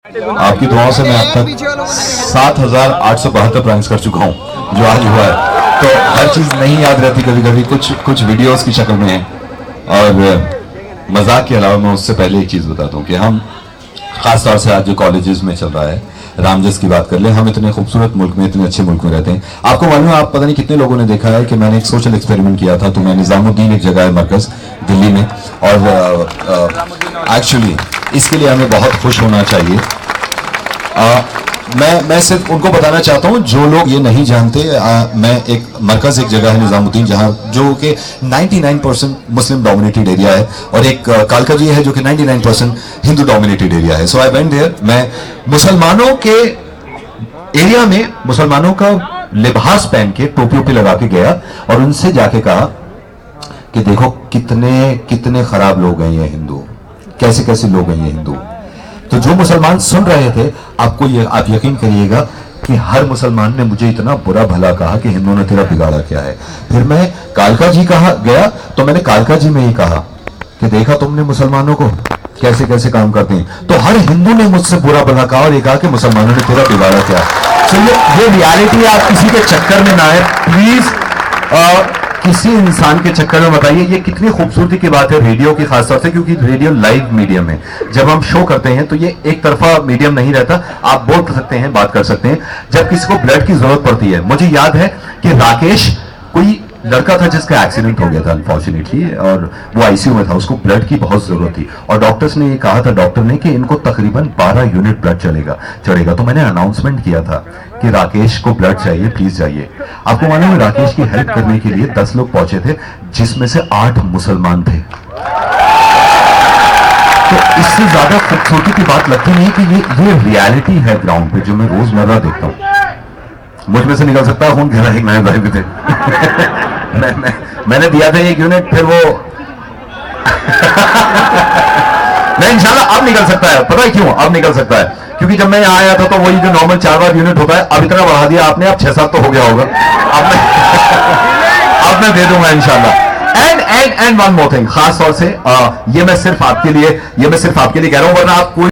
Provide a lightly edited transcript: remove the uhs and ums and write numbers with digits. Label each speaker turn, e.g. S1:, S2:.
S1: आपकी दुआओं से मैं अब तक 7,872 प्रैंक्स कर चुका हूं जो आज हुआ है। तो हर चीज नहीं याद रहती, कभी कभी कुछ वीडियोस की शक्ल में है। और मजाक के अलावा मैं उससे पहले एक चीज बताता हूँ कि हम खास तौर से आज जो कॉलेजेस में चल रहा है, रामजस की बात कर ले, हम इतने खूबसूरत मुल्क में, इतने अच्छे मुल्क में रहते हैं। आपको मालूम है, आप पता नहीं कितने लोगों ने देखा है कि मैंने एक सोशल एक्सपेरिमेंट किया था। तो मैं निजामुद्दीन, एक जगह है मरकज दिल्ली में, और एक्चुअली इसके लिए हमें बहुत खुश होना चाहिए। मैं सिर्फ उनको बताना चाहता हूं जो लोग ये नहीं जानते, मैं एक मरकज, एक जगह है निजामुद्दीन, जहां जो कि 99% मुस्लिम डोमिनेटेड एरिया है, और एक कालकाजी है जो कि 99% हिंदू डोमिनेटेड एरिया है। सो आई वेंट देयर। मैं मुसलमानों के एरिया में मुसलमानों का लिबास पहन के, टोपी वोपी लगा के गया और उनसे जाके कहा कि देखो कितने कितने खराब लोग हैं ये हिंदू, कैसे कैसे लोग हैं ये हिंदू। तो जो मुसलमान सुन रहे थे, आप यकीन करिएगा कि हर मुसलमान ने मुझे इतना बुरा भला कहा कि हिंदुओं ने तेरा बिगाड़ा क्या है। फिर मैं कालका जी कहा गया तो मैंने कालका जी में ही कहा कि देखा तुमने मुसलमानों को कैसे कैसे काम करते हैं। तो हर हिंदू ने मुझसे बुरा भला कहा और ये कहा कि मुसलमानों ने तेरा बिगाड़ा क्या है। तो ये रियलिटी है, आप किसी के चक्कर में ना आए प्लीज। किसी इंसान के चक्कर में बताइए। ये कितनी खूबसूरती की बात है रेडियो की, खासतौर से क्योंकि रेडियो लाइव मीडियम है। जब हम शो करते हैं तो ये एक तरफा मीडियम नहीं रहता, आप बोल सकते हैं, बात कर सकते हैं। जब किसी को ब्लड की जरूरत पड़ती है, मुझे याद है कि राकेश, कोई लड़का था जिसका एक्सीडेंट हो गया था अनफॉर्चुनेटली, और वो आईसीयू में था, उसको ब्लड की बहुत जरूरत थी, और डॉक्टर्स ने ये कहा था, डॉक्टर ने, कि इनको तकरीबन 12 यूनिट ब्लड चढ़ेगा। तो मैंने अनाउंसमेंट किया था कि राकेश को ब्लड चाहिए, प्लीज जाइए। आपको मालूम है, राकेश की हेल्प करने के लिए 10 लोग पहुंचे थे, जिसमें से 8 मुसलमान थे। तो इससे ज्यादा खूबसूरती की बात लगती नहीं कि ये रियलिटी है ग्राउंड पे, जो मैं रोजमर्रा देखता हूं। मुझ में से निकल सकता है खून, घेरा एक नए भाई भी थे। मैंने दिया था 1 यूनिट, फिर वो नहीं, इंशाल्लाह अब निकल सकता है। पता है क्यों अब निकल सकता है? क्योंकि जब मैं यहाँ आया था तो वही जो नॉर्मल 4 यूनिट होता है, अब इतना बढ़ा दिया आपने, अब 6-7 तो हो गया होगा। अब मैं दे दूंगा इंशाल्लाह। एंड वन मोर थिंग, खास तौर से ये मैं सिर्फ आपके लिए कह रहा हूं, वरना आप कोई